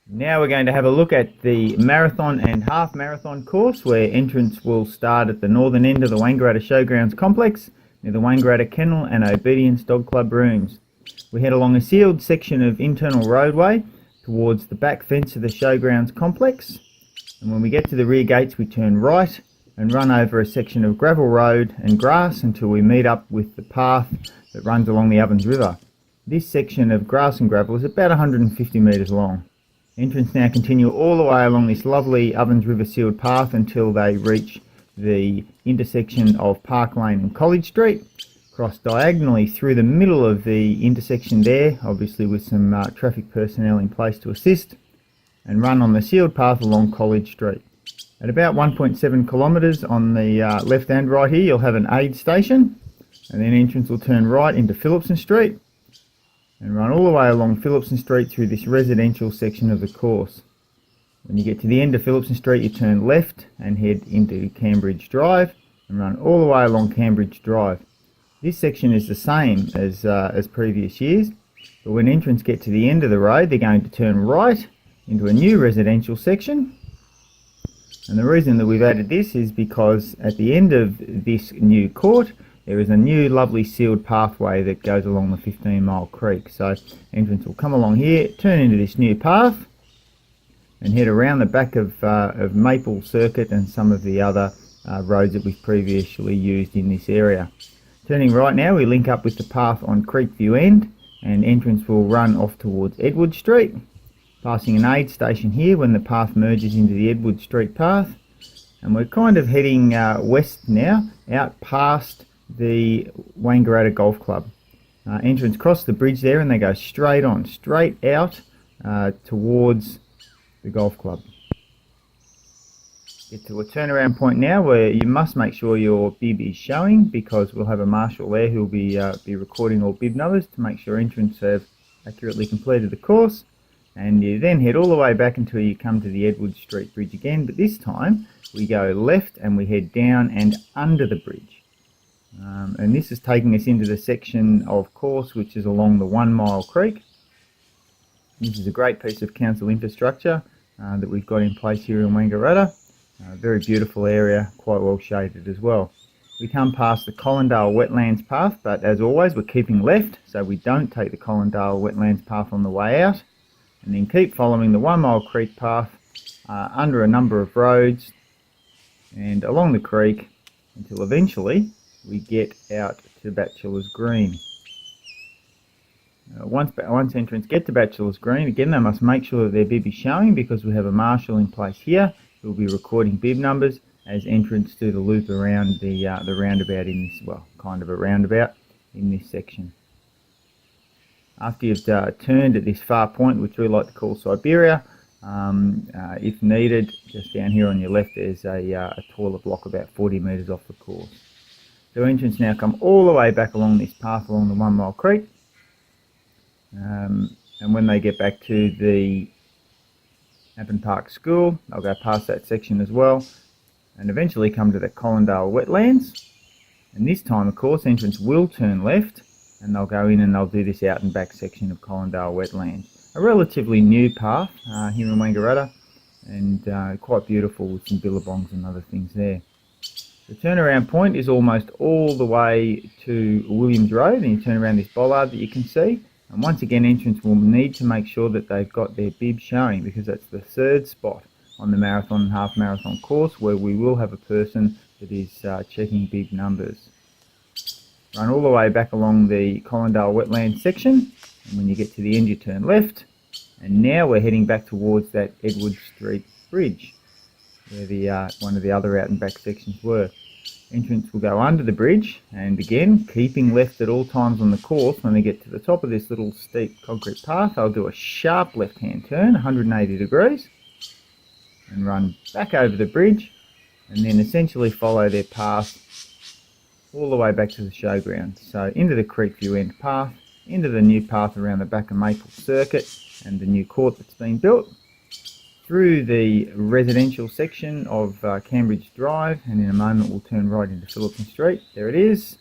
Now we're going to have a look at the marathon and half marathon course, where entrance will start at the northern end of the Wangaratta Showgrounds complex near the Wangaratta Kennel and Obedience Dog Club rooms. We head along a sealed section of internal roadway towards the back fence of the Showgrounds complex, and when we get to the rear gates we turn right and run over a section of gravel road and grass until we meet up with the path that runs along the Ovens River. This section of grass and gravel is about 150 metres long. Entrants now continue all the way along this lovely Ovens River sealed path until they reach the intersection of Park Lane and College Street. Cross diagonally through the middle of the intersection there, obviously with some traffic personnel in place to assist, and run on the sealed path along College Street. At about 1.7 kilometres on the left and right here, you'll have an aid station, and then entrants will turn right into Phillipson Street and run all the way along Phillipson Street through this residential section of the course. When you get to the end of Phillipson Street, you turn left and head into Cambridge Drive and run all the way along Cambridge Drive. This section is the same as previous years, but when entrants get to the end of the road, they're going to turn right into a new residential section. And the reason that we've added this is because at the end of this new court, there is a new lovely sealed pathway that goes along the 15 Mile Creek. So entrants will come along here, turn into this new path and head around the back of Maple Circuit and some of the other roads that we've previously used in this area. Turning right now, we link up with the path on Creekview End, and entrants will run off towards Edward Street, passing an aid station here when the path merges into the Edward Street path. And we're kind of heading west now, out past the Wangaratta Golf Club. Entrants cross the bridge there and they go straight out towards the golf club. Get to a turnaround point now where you must make sure your bib is showing, because we'll have a marshal there who'll be recording all bib numbers to make sure entrants have accurately completed the course. And you then head all the way back until you come to the Edward Street Bridge again, but this time we go left and we head down and under the bridge. And this is taking us into the section of course which is along the 1 Mile Creek. This is a great piece of council infrastructure that we've got in place here in Wangaratta. Very beautiful area, quite well shaded as well. We come past the Collindale Wetlands path, but as always we're keeping left so we don't take the Collindale Wetlands path on the way out, and then keep following the 1 Mile Creek path under a number of roads and along the creek until eventually we get out to Bachelor's Green. Once entrants get to Bachelor's Green, again they must make sure that their bib is showing, because we have a marshal in place here who will be recording bib numbers as entrants do the loop around the roundabout in this, well, kind of a roundabout in this section. After you've turned at this far point, which we like to call Siberia, if needed, just down here on your left there's a taller block about 40 metres off the course. So entrants now come all the way back along this path along the 1 Mile Creek, and when they get back to the Appin Park School, they'll go past that section as well and eventually come to the Collindale Wetlands. And this time, of course, entrants will turn left and they'll go in and they'll do this out and back section of Collindale Wetlands. A relatively new path here in Wangaratta, and quite beautiful with some billabongs and other things there. The turnaround point is almost all the way to Williams Road, and you turn around this bollard that you can see. And once again, entrants will need to make sure that they've got their bib showing, because that's the third spot on the marathon and half marathon course where we will have a person that is checking bib numbers. Run all the way back along the Collindale Wetland section, and when you get to the end you turn left, and now we're heading back towards that Edward Street Bridge where the one of the other out and back sections were. Entrants will go under the bridge, and again keeping left at all times on the course. When they get to the top of this little steep concrete path, they'll do a sharp left hand turn 180 degrees and run back over the bridge, and then essentially follow their path all the way back to the showground. So into the Creekview End path, into the new path around the back of Maple Circuit and the new court that's been built, through the residential section of Cambridge Drive, and in a moment we'll turn right into Phillipson Street. There it is,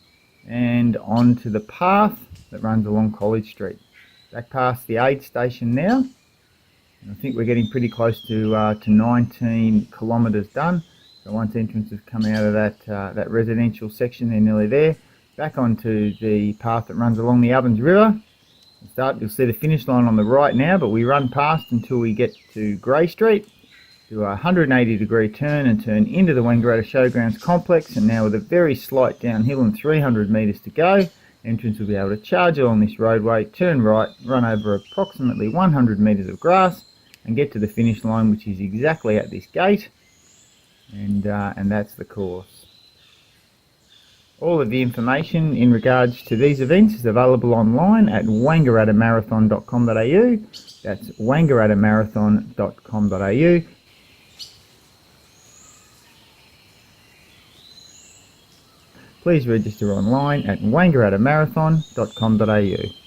and onto the path that runs along College Street. Back past the aid station now, I think we're getting pretty close to 19 kilometres done. So once entrants have come out of that residential section, they're nearly there. Back onto the path that runs along the Ovens River. You'll see the finish line on the right now, but we run past until we get to Grey Street. Do a 180-degree turn and turn into the Wangaratta Showgrounds complex, and now with a very slight downhill and 300 metres to go, entrants will be able to charge along this roadway, turn right, run over approximately 100 metres of grass, and get to the finish line, which is exactly at this gate, and that's the course. All of the information in regards to these events is available online at wangarattaMarathon.com.au. That's wangarattaMarathon.com.au. Please register online at wangarattaMarathon.com.au.